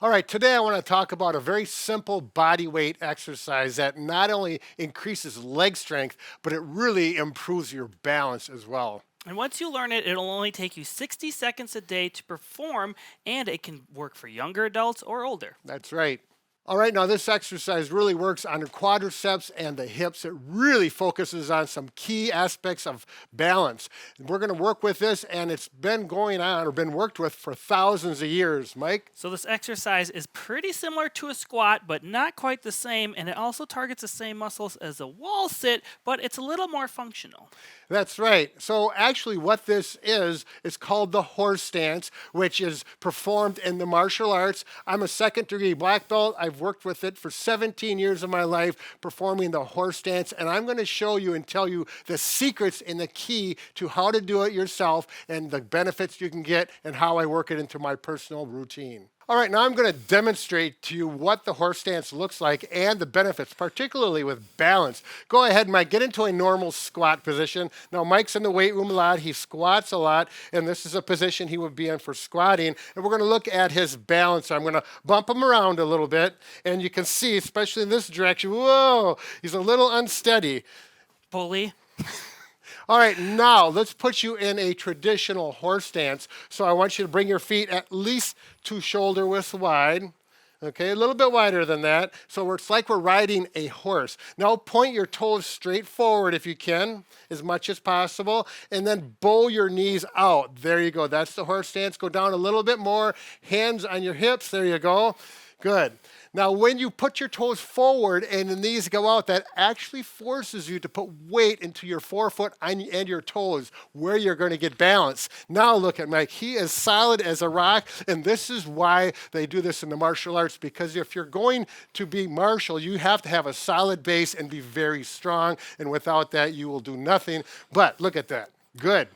All right, today I want to talk about a very simple body weight exercise that not only increases leg strength, but it really improves your balance as well. And once you learn it, it'll only take you 60 seconds a day to perform, and it can work for younger adults or older. That's right. All right, now this exercise really works on the quadriceps and the hips. It really focuses on some key aspects of balance. We're going to work with this, and it's been going on or been worked with for thousands of years. Mike? So, this exercise is pretty similar to a squat, but not quite the same, and it also targets the same muscles as a wall sit, but it's a little more functional. That's right. So actually what this is called the horse stance, which is performed in the martial arts. I'm a second degree black belt. I've worked with it for 17 years of my life performing the horse stance, and I'm going to show you and tell you the secrets and the key to how to do it yourself and the benefits you can get and how I work it into my personal routine. All right, now I'm going to demonstrate to you what the horse stance looks like and the benefits, particularly with balance. Go ahead, Mike, get into a normal squat position. Now, Mike's in the weight room a lot. He squats a lot, and this is a position he would be in for squatting. And we're going to look at his balance. I'm going to bump him around a little bit, and you can see, especially in this direction, whoa, he's a little unsteady. Bully. All right, now let's put you in a traditional horse stance. So I want you to bring your feet at least 2 shoulder widths wide. Okay, a little bit wider than that. So it's like we're riding a horse. Now point your toes straight forward if you can, as much as possible, and then bow your knees out. There you go. That's the horse stance. Go down a little bit more. Hands on your hips. There you go. Good. Now, when you put your toes forward and the knees go out, that actually forces you to put weight into your forefoot and your toes where you're going to get balance. Now, look at Mike. He is solid as a rock, and this is why they do this in the martial arts, because if you're going to be martial, you have to have a solid base and be very strong, and without that, you will do nothing. But look at that. Good.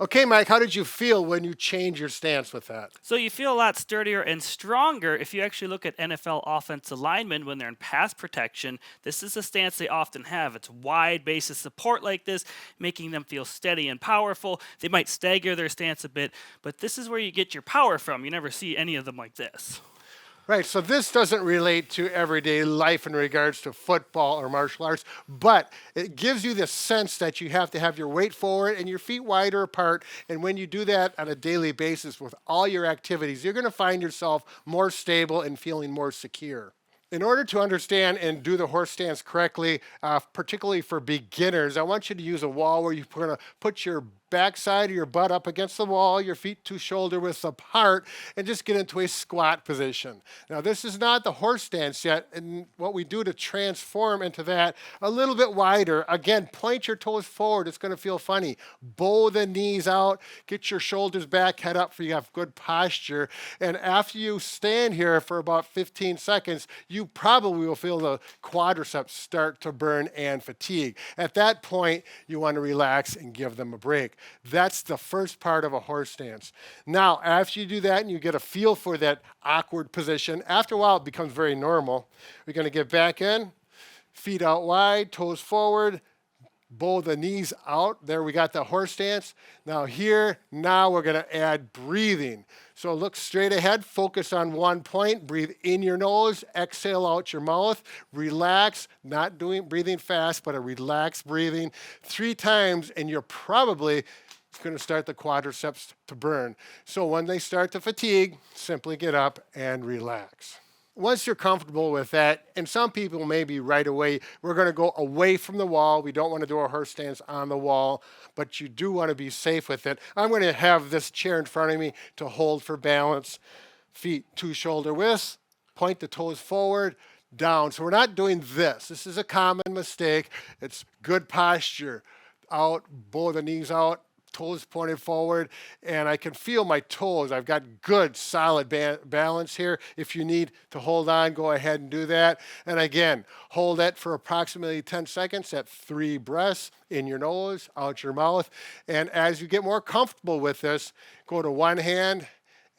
Okay, Mike, how did you feel when you changed your stance with that? So, you feel a lot sturdier and stronger if you actually look at NFL offensive linemen when they're in pass protection. This is the stance they often have. It's wide base of support like this, making them feel steady and powerful. They might stagger their stance a bit, but this is where you get your power from. You never see any of them like this. Right, so this doesn't relate to everyday life in regards to football or martial arts, but it gives you the sense that you have to have your weight forward and your feet wider apart. And when you do that on a daily basis with all your activities, you're going to find yourself more stable and feeling more secure. In order to understand and do the horse stance correctly, particularly for beginners, I want you to use a wall where you're going to put your backside of your butt up against the wall, your feet 2 shoulder widths apart, and just get into a squat position. Now, this is not the horse stance yet, and what we do to transform into that, a little bit wider. Again, point your toes forward. It's going to feel funny. Bow the knees out. Get your shoulders back, head up, so you have good posture. And after you stand here for about 15 seconds, you probably will feel the quadriceps start to burn and fatigue. At that point, you want to relax and give them a break. That's the first part of a horse stance. Now, after you do that and you get a feel for that awkward position, after a while it becomes very normal. We're going to get back in, feet out wide, toes forward, bow the knees out. There we got the horse stance. Now we're going to add breathing. So look straight ahead, focus on one point, breathe in your nose, exhale out your mouth, relax, not breathing fast, but a relaxed breathing 3 times, and you're probably going to start the quadriceps to burn. So when they start to fatigue, simply get up and relax. Once you're comfortable with that, and some people maybe right away, we're going to go away from the wall. We don't want to do a horse stance on the wall, but you do want to be safe with it. I'm going to have this chair in front of me to hold for balance. Feet 2 shoulder widths, point the toes forward, down. So we're not doing this. This is a common mistake. It's good posture. Out, bow the knees out, toes pointed forward, and I can feel my toes. I've got good, solid balance here. If you need to hold on, go ahead and do that. And again, hold it for approximately 10 seconds at 3 breaths in your nose, out your mouth. And as you get more comfortable with this, go to 1 hand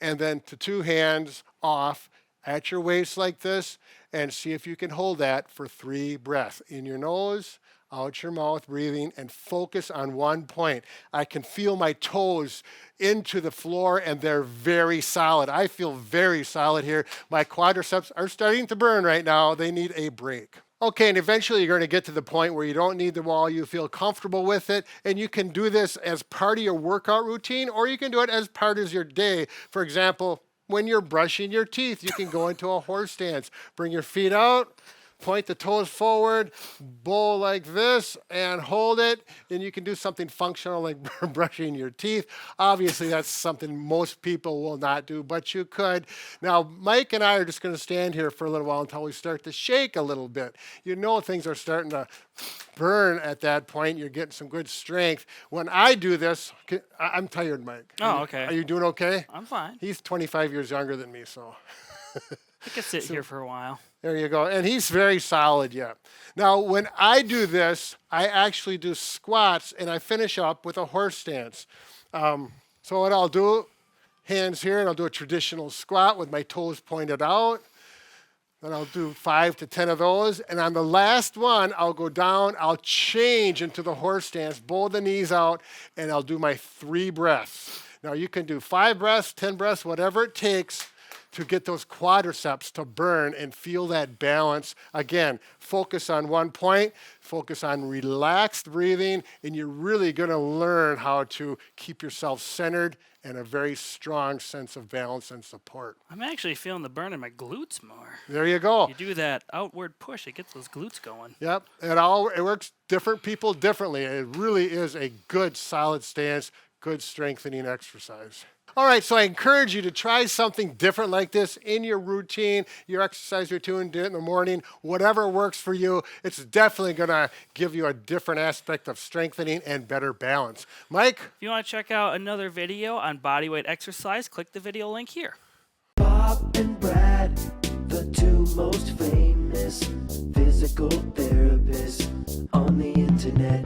and then to 2 hands off at your waist like this, and see if you can hold that for 3 breaths in your nose, out your mouth, breathing, and focus on one point. I can feel my toes into the floor, and they're very solid. I feel very solid here. My quadriceps are starting to burn right now. They need a break. Okay, and eventually you're going to get to the point where you don't need the wall, you feel comfortable with it, and you can do this as part of your workout routine, or you can do it as part of your day. For example, when you're brushing your teeth, you can go into a horse stance. Bring your feet out, point the toes forward, bowl like this, and hold it. And you can do something functional like brushing your teeth. Obviously, that's something most people will not do, but you could. Now, Mike and I are just going to stand here for a little while until we start to shake a little bit. You know things are starting to burn at that point. You're getting some good strength. When I do this, I'm tired, Mike. Oh, okay. Are you doing okay? I'm fine. He's 25 years younger than me, so. I could sit here for a while. There you go. And he's very solid yet. Now, when I do this, I actually do squats, and I finish up with a horse stance. So what I'll do, hands here, and I'll do a traditional squat with my toes pointed out. Then I'll do 5 to 10 of those. And on the last one, I'll go down, I'll change into the horse stance, bow the knees out, and I'll do my 3 breaths. Now, you can do 5 breaths, 10 breaths, whatever it takes to get those quadriceps to burn and feel that balance. Again, focus on one point, focus on relaxed breathing, and you're really going to learn how to keep yourself centered and a very strong sense of balance and support. I'm actually feeling the burn in my glutes more. There you go. You do that outward push, it gets those glutes going. Yep, it works different people differently. It really is a good, solid stance, good strengthening exercise. All right, so I encourage you to try something different like this in your routine, your exercise routine, do it in the morning, whatever works for you. It's definitely going to give you a different aspect of strengthening and better balance. Mike? If you want to check out another video on bodyweight exercise, click the video link here. Bob and Brad, the 2 most famous physical therapists on the internet.